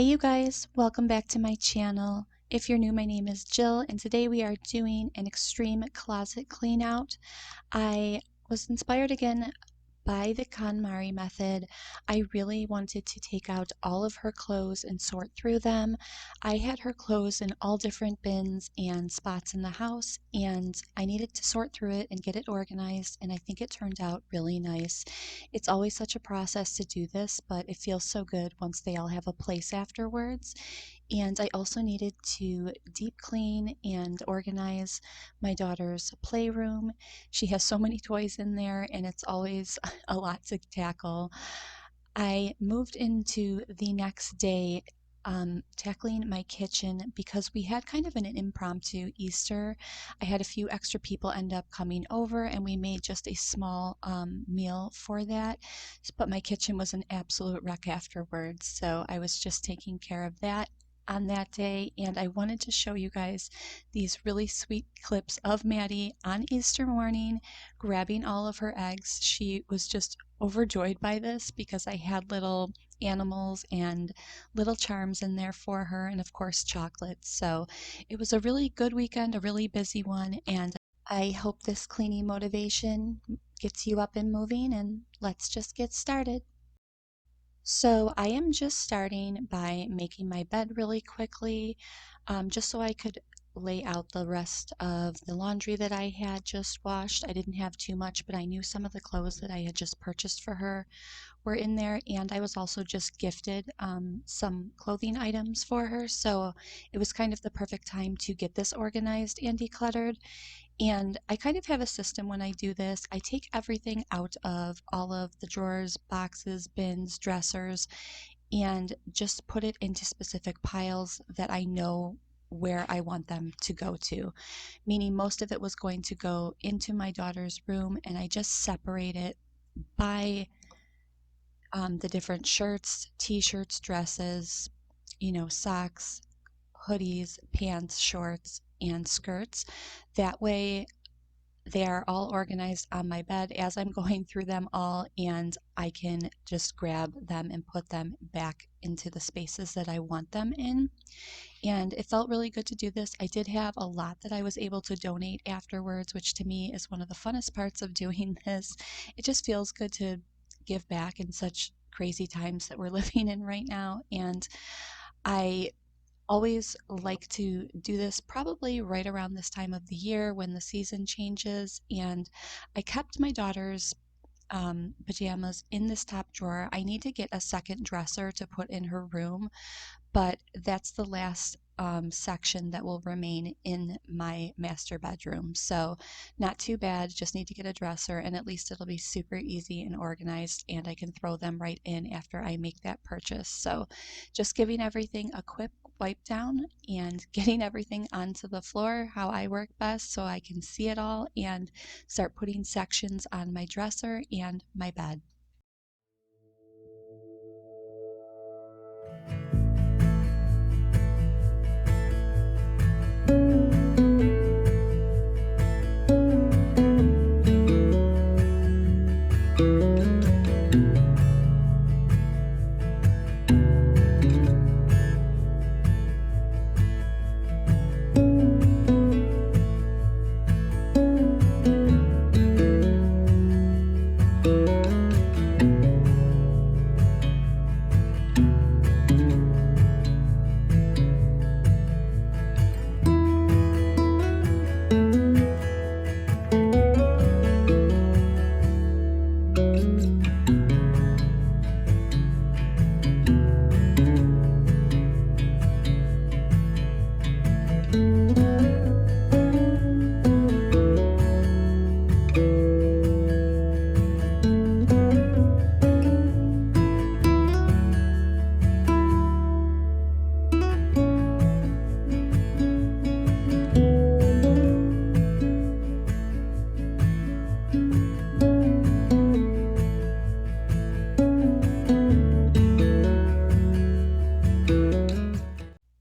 Hey you guys, welcome back to my channel. If you're new, my name is Jill and today we are doing an extreme closet clean out. I was inspired again by the KonMari method. I really wanted to take out all of her clothes and sort through them. I had her clothes in all different bins and spots in the house, and I needed to sort through it and get it organized, and I think it turned out really nice. It's always such a process to do this, but it feels so good once they all have a place afterwards. And I also needed to deep clean and organize my daughter's playroom. She has so many toys in there, and it's always a lot to tackle. I moved into the next day tackling my kitchen because we had kind of an impromptu Easter. I had a few extra people end up coming over, and we made just a small meal for that. But my kitchen was an absolute wreck afterwards, so I was just taking care of that on that day, and I wanted to show you guys these really sweet clips of Maddie on Easter morning grabbing all of her eggs. She was just overjoyed by this because I had little animals and little charms in there for her, and of course chocolates. So it was a really good weekend, a really busy one, and I hope this cleaning motivation gets you up and moving, and let's just get started. So I am just starting by making my bed really quickly, just so I could lay out the rest of the laundry that I had just washed. I didn't have too much, but I knew some of the clothes that I had just purchased for her were in there, and I was also just gifted some clothing items for her, so it was kind of the perfect time to get this organized and decluttered. And I kind of have a system when I do this. I take everything out of all of the drawers, boxes, bins, dressers, and just put it into specific piles that I know where I want them to go to. Meaning most of it was going to go into my daughter's room, and I just separate it by the different shirts, t-shirts, dresses, socks, hoodies, pants, shorts, and skirts. That way they are all organized on my bed as I'm going through them all, and I can just grab them and put them back into the spaces that I want them in. And it felt really good to do this. I did have a lot that I was able to donate afterwards, which to me is one of the funnest parts of doing this. It just feels good to give back in such crazy times that we're living in right now. And I always like to do this probably right around this time of the year when the season changes. And I kept my daughter's pajamas in this top drawer. I need to get a second dresser to put in her room, but that's the last section that will remain in my master bedroom. So not too bad, just need to get a dresser, and at least it'll be super easy and organized, and I can throw them right in after I make that purchase. So just giving everything a quick wipe down and getting everything onto the floor how I work best so I can see it all and start putting sections on my dresser and my bed.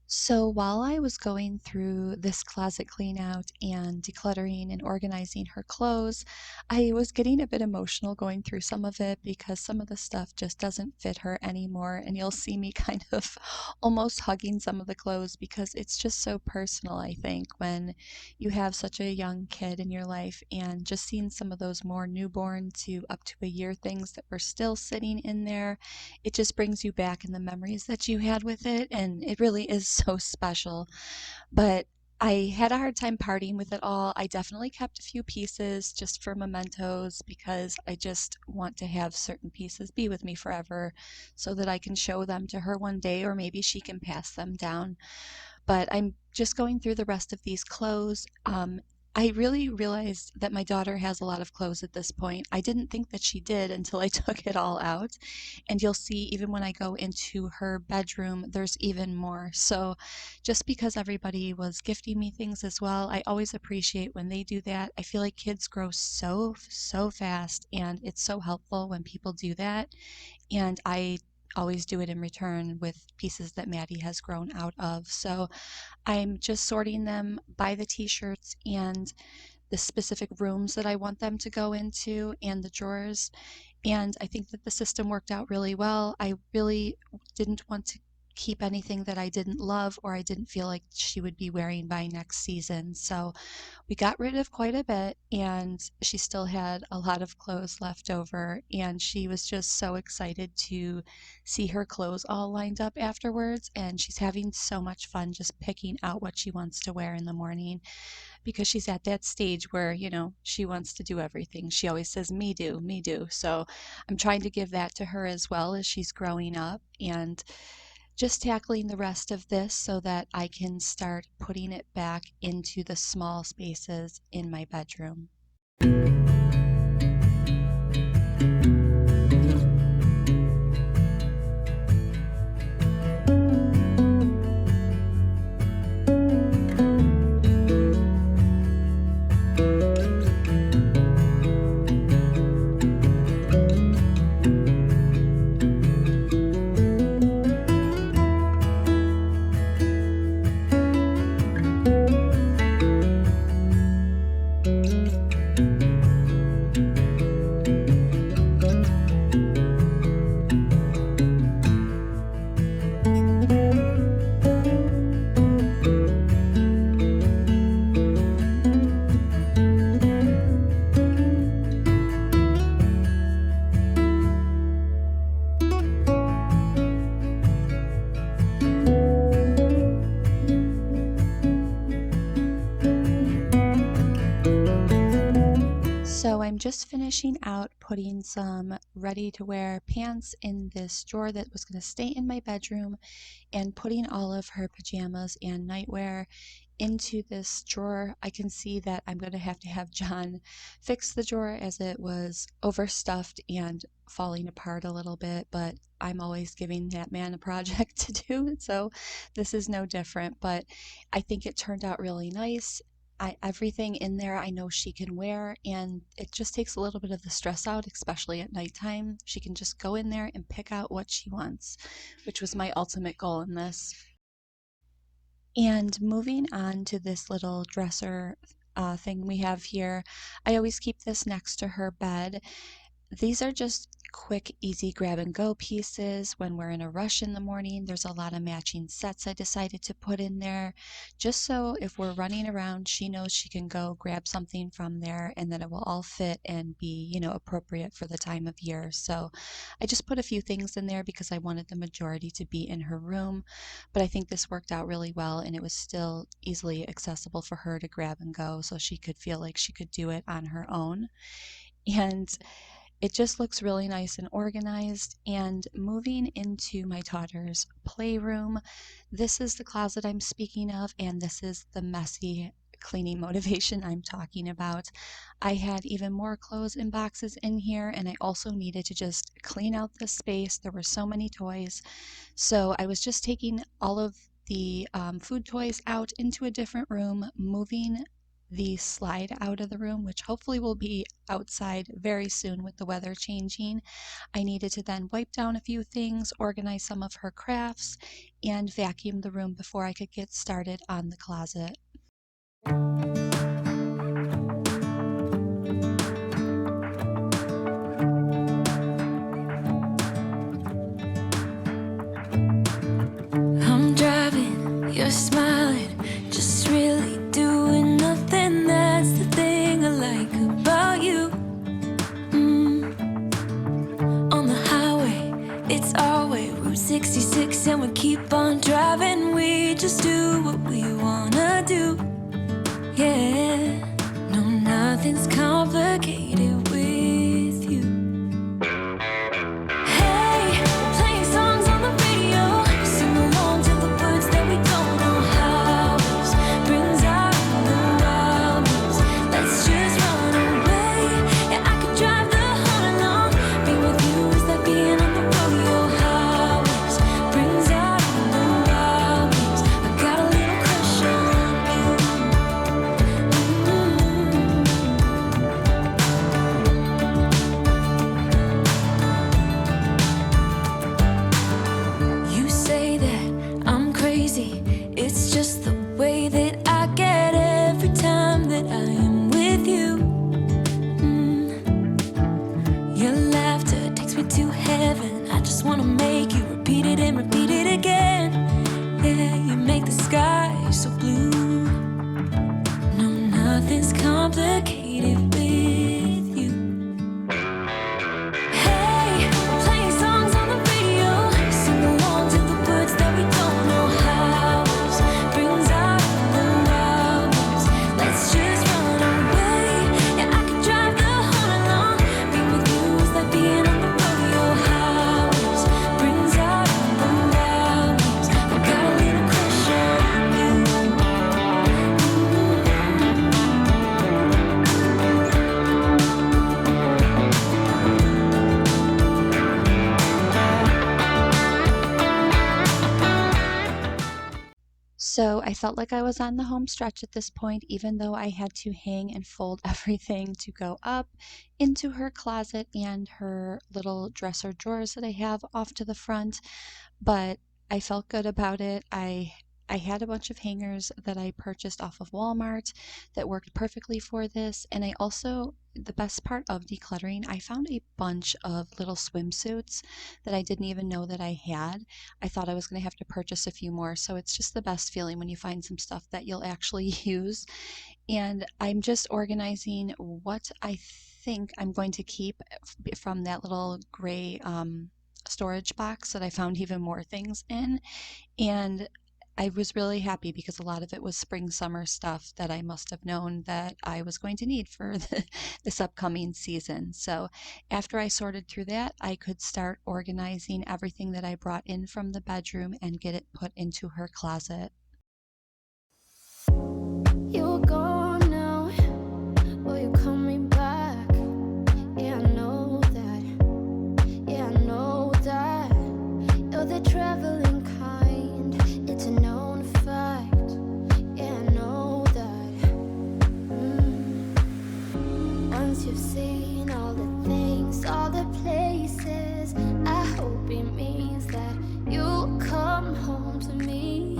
So while I was going through this closet clean out and decluttering and organizing her clothes, I was getting a bit emotional going through some of it because some of the stuff just doesn't fit her anymore. And you'll see me kind of almost hugging some of the clothes because it's just so personal, I think, when you have such a young kid in your life and just seeing some of those more newborn to up to a year things that were still sitting in there, it just brings you back in the memories that you had with it, and it really is so special. But I had a hard time parting with it all. I definitely kept a few pieces just for mementos because I just want to have certain pieces be with me forever so that I can show them to her one day, or maybe she can pass them down. But I'm just going through the rest of these clothes. I really realized that my daughter has a lot of clothes at this point. I didn't think that she did until I took it all out. And you'll see even when I go into her bedroom, there's even more. So just because everybody was gifting me things as well, I always appreciate when they do that. I feel like kids grow so fast, and it's so helpful when people do that. And I always do it in return with pieces that Maddie has grown out of. So I'm just sorting them by the t-shirts and the specific rooms that I want them to go into and the drawers. And I think that the system worked out really well. I really didn't want to keep anything that I didn't love or I didn't feel like she would be wearing by next season. So we got rid of quite a bit, and she still had a lot of clothes left over, and she was just so excited to see her clothes all lined up afterwards, and she's having so much fun just picking out what she wants to wear in the morning because she's at that stage where, she wants to do everything. She always says, me do, me do. So I'm trying to give that to her as well as she's growing up, and just tackling the rest of this so that I can start putting it back into the small spaces in my bedroom. So I'm just finishing out putting some ready to wear pants in this drawer that was going to stay in my bedroom, and putting all of her pajamas and nightwear into this drawer. I can see that I'm going to have John fix the drawer as it was overstuffed and falling apart a little bit, but I'm always giving that man a project to do, so this is no different. But I think it turned out really nice. Everything in there I know she can wear, and it just takes a little bit of the stress out, especially at nighttime. She can just go in there and pick out what she wants, which was my ultimate goal in this. And moving on to this little dresser thing we have here, I always keep this next to her bed. These are just quick, easy grab and go pieces when we're in a rush in the morning. There's a lot of matching sets I decided to put in there just so if we're running around, she knows she can go grab something from there and that it will all fit and be, appropriate for the time of year. So I just put a few things in there because I wanted the majority to be in her room, but I think this worked out really well, and it was still easily accessible for her to grab and go so she could feel like she could do it on her own. And it just looks really nice and organized. And moving into my daughter's playroom, this is the closet I'm speaking of, and this is the messy cleaning motivation I'm talking about. I had even more clothes in boxes in here, and I also needed to just clean out this space. There were so many toys. So I was just taking all of the food toys out into a different room, moving the slide out of the room, which hopefully will be outside very soon with the weather changing. I needed to then wipe down a few things, organize some of her crafts, and vacuum the room before I could get started on the closet. I'm driving, you're smiling, just really doing nothing. That's the thing I like about you. On the highway, it's our way, Route 66, and we keep on driving. We just do what we wanna do. Yeah, no, nothing's complicated with you. Hey, playing songs on the radio, sing along to the words that we don't know how. Brings out the wildness. Let's just run away. Yeah, I could drive the whole night long. Being with you is like being on the rodeo highways. Brings out the wildness. I got a little crush on you. You say that I'm crazy. It's just the way that I get every time that I am with you. Your laughter takes me to heaven. I just wanna make you repeat it and repeat it again. Yeah, you make the sky so blue. No, nothing's complicated with you. Hey, playing songs on the radio, sing along to the words that we don't know how. Brings out the wildness. Let's just run away. Yeah, I could drive the whole night long. Being with you is like being on the rodeo highways. Brings out the wildness. I got a little crush on you. So I felt like I was on the home stretch at this point, even though I had to hang and fold everything to go up into her closet and her little dresser drawers that I have off to the front. But I felt good about it. I had a bunch of hangers that I purchased off of Walmart that worked perfectly for this. And I also, the best part of decluttering, I found a bunch of little swimsuits that I didn't even know that I had. I thought I was going to have to purchase a few more. So it's just the best feeling when you find some stuff that you'll actually use. And I'm just organizing what I think I'm going to keep from that little gray storage box that I found even more things in. And I was really happy because a lot of it was spring summer stuff that I must have known that I was going to need for this upcoming season. So after I sorted through that, I could start organizing everything that I brought in from the bedroom and get it put into her closet. You're gone now, but you're coming back. Yeah, I know that. Yeah, I know that. You're the traveling kind. It's a known fact. Yeah, I know that. Once you've seen all the things, all the places, I hope it means that you'll come home to me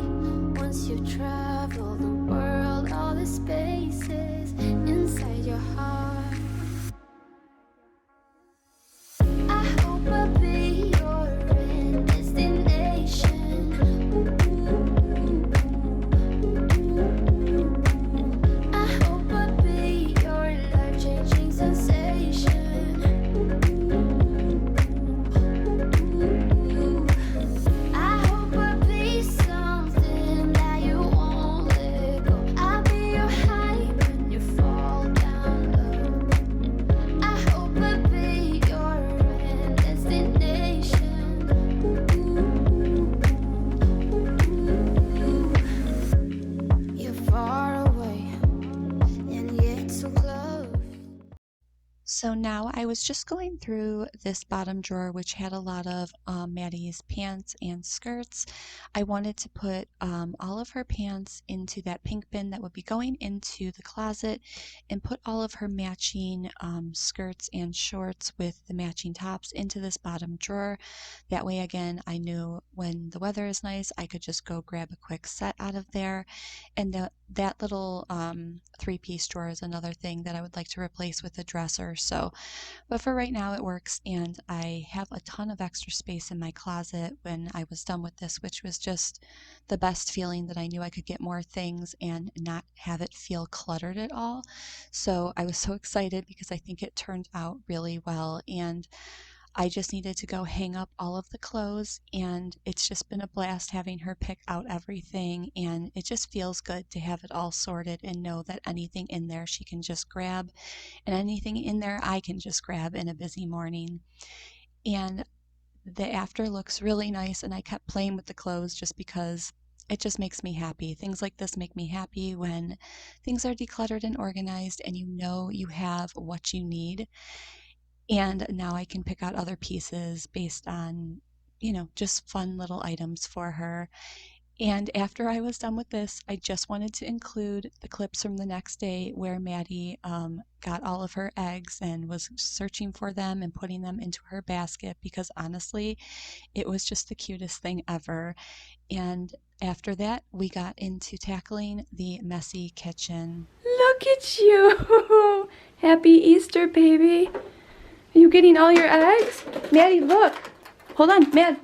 So now I was just going through this bottom drawer, which had a lot of Maddie's pants and skirts. I wanted to put all of her pants into that pink bin that would be going into the closet and put all of her matching skirts and shorts with the matching tops into this bottom drawer. That way, again, I knew when the weather is nice, I could just go grab a quick set out of there. And that little three-piece drawer is another thing that I would like to replace with a dresser. So, but for right now it works, and I have a ton of extra space in my closet when I was done with this, which was just the best feeling that I knew I could get more things and not have it feel cluttered at all. So I was so excited because I think it turned out really well, and I just needed to go hang up all of the clothes, and it's just been a blast having her pick out everything, and it just feels good to have it all sorted and know that anything in there she can just grab, and anything in there I can just grab in a busy morning. And the after looks really nice, and I kept playing with the clothes just because it just makes me happy. Things like this make me happy when things are decluttered and organized and you know you have what you need. And now I can pick out other pieces based on, just fun little items for her. And after I was done with this, I just wanted to include the clips from the next day where Maddie got all of her eggs and was searching for them and putting them into her basket, because honestly, it was just the cutest thing ever. And after that, we got into tackling the messy kitchen. Look at you! Happy Easter, baby. Are you getting all your eggs? Maddie, look. Hold on, Madd.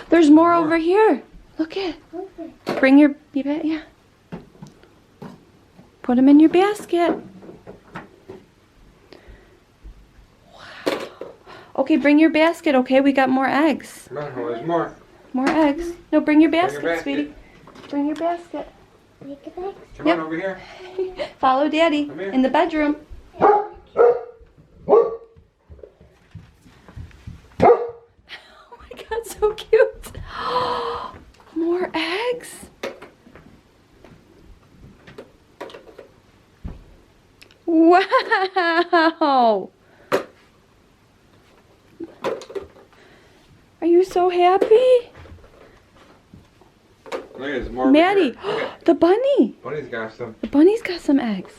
There's more over here. Look at. Bring your, yeah. Put them in your basket. Wow. Okay, bring your basket, okay? We got more eggs. Come on, there's more. More eggs. No, bring your basket, basket. sweetie. Bring your basket. Come Yep. on over here. Follow Daddy Come here. in the bedroom. Oh my God, so cute. More eggs. Wow. Are you so happy? Look, there's more. Maddie, Over here. Look at- the bunny. Bunny's got some. The bunny's got some eggs.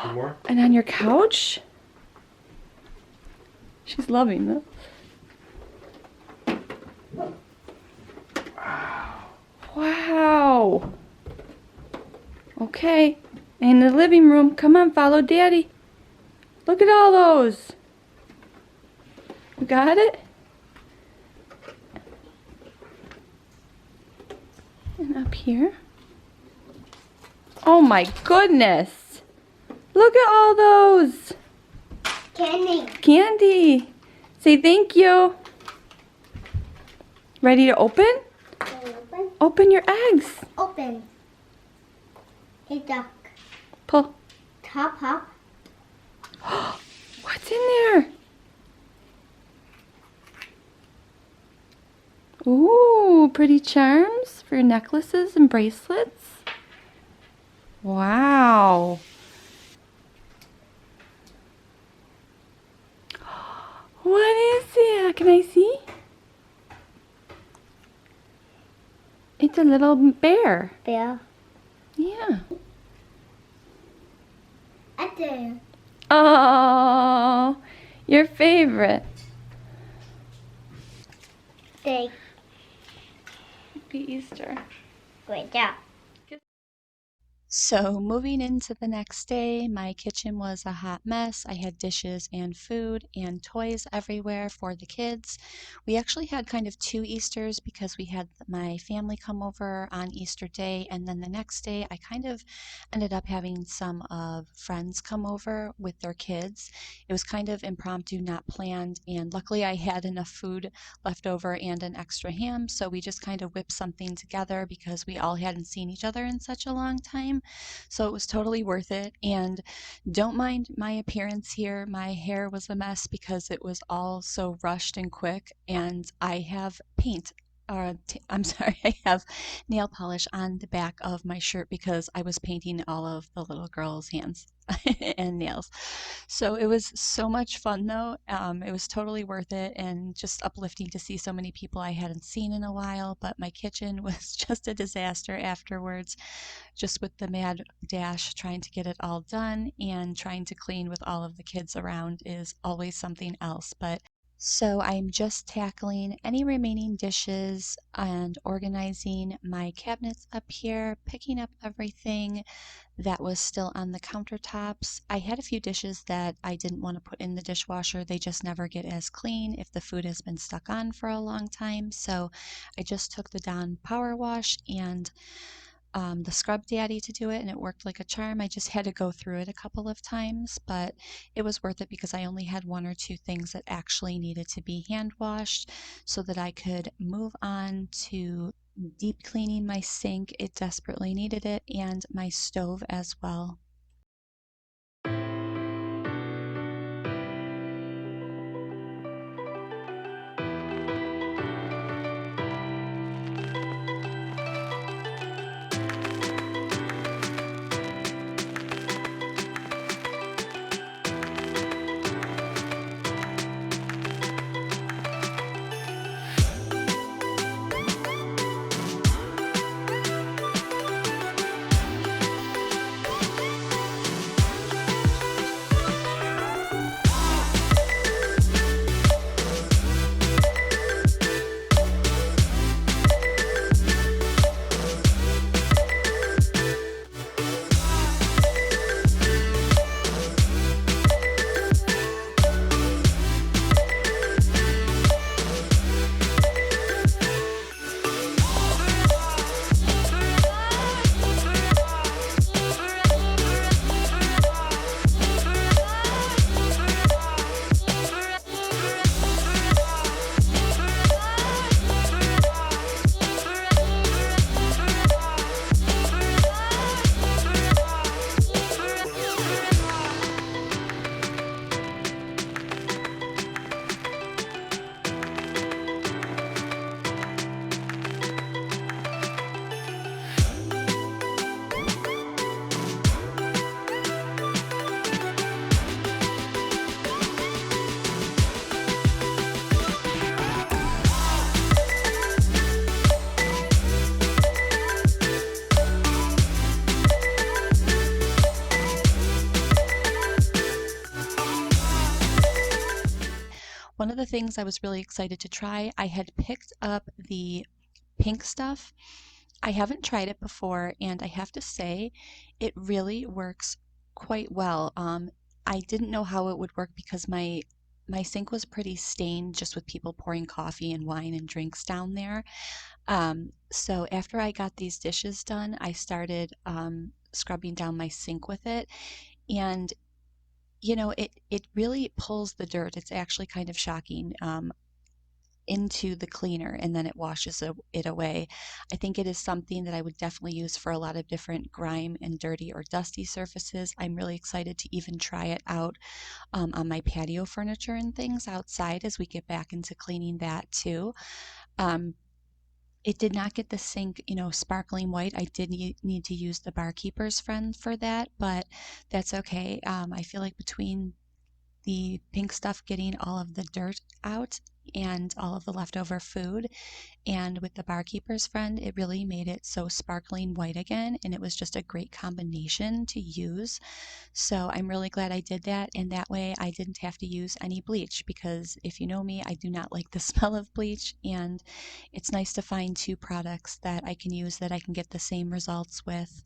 Some more? And on your couch? She's loving this. Wow. Okay. In the living room. Come on, follow Daddy. Look at all those. You got it? And up here. Oh my goodness. Look at all those. Candy. Candy. Say thank you. Ready to open? Open. Open your eggs. Open. A duck. Pull. Top up. What's in there? Ooh, pretty charms for necklaces and bracelets. Wow. What is it? Can I see? It's a little bear. Bear. Yeah. At there. Oh, your favorite. Big. Happy Easter. Great job. So moving into the next day, my kitchen was a hot mess. I had dishes and food and toys everywhere for the kids. We actually had kind of two Easters because we had my family come over on Easter Day, and then the next day I kind of ended up having some of friends come over with their kids. It was kind of impromptu, not planned, and luckily I had enough food left over and an extra ham, so we just kind of whipped something together because we all hadn't seen each other in such a long time. So it was totally worth it. And don't mind my appearance here. My hair was a mess because it was all so rushed and quick, and I have paint I'm sorry, I have nail polish on the back of my shirt because I was painting all of the little girls' hands and nails. So it was so much fun though. It was totally worth it and just uplifting to see so many people I hadn't seen in a while. But my kitchen was just a disaster afterwards, just with the mad dash trying to get it all done and trying to clean with all of the kids around is always something else. But so I'm just tackling any remaining dishes and organizing my cabinets up here, picking up everything that was still on the countertops. I had a few dishes that I didn't want to put in the dishwasher. They just never get as clean if the food has been stuck on for a long time. So I just took the Dawn Power Wash and the Scrub Daddy to do it, and it worked like a charm. I just had to go through it a couple of times, but it was worth it because I only had one or two things that actually needed to be hand washed so that I could move on to deep cleaning my sink. It desperately needed it, and my stove as well. One of the things I was really excited to try, I had picked up the pink stuff. I haven't tried it before, and I have to say, it really works quite well. I didn't know how it would work because my sink was pretty stained just with people pouring coffee and wine and drinks down there. So after I got these dishes done, I started scrubbing down my sink with it, and it really pulls the dirt. It's actually kind of shocking. Into the cleaner and then it washes it away. I think it is something that I would definitely use for a lot of different grime and dirty or dusty surfaces. I'm really excited to even try it out on my patio furniture and things outside as we get back into cleaning that too. Um, it did not get the sink, sparkling white. I did need to use the barkeeper's friend for that, but that's okay. I feel like between the pink stuff getting all of the dirt out and all of the leftover food, and with the barkeeper's friend, it really made it so sparkling white again, and it was just a great combination to use. So I'm really glad I did that, and that way I didn't have to use any bleach because if you know me, I do not like the smell of bleach, and it's nice to find two products that I can use that I can get the same results with.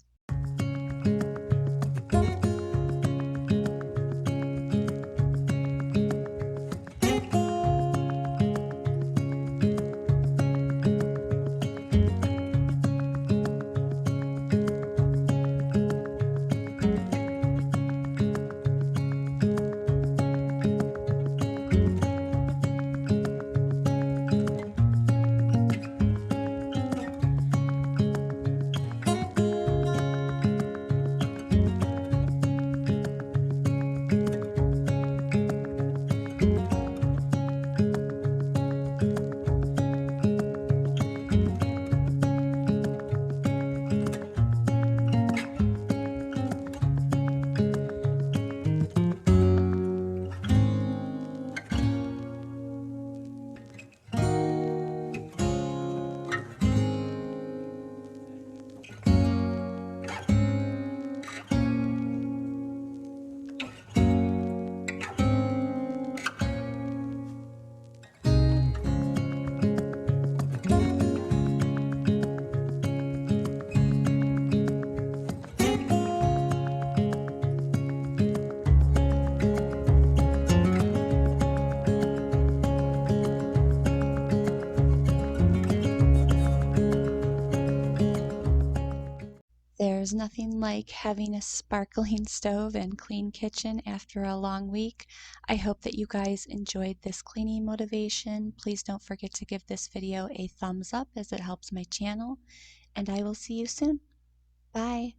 is nothing like having a sparkling stove and clean kitchen after a long week. I hope that you guys enjoyed this cleaning motivation. Please don't forget to give this video a thumbs up as it helps my channel, and I will see you soon. Bye.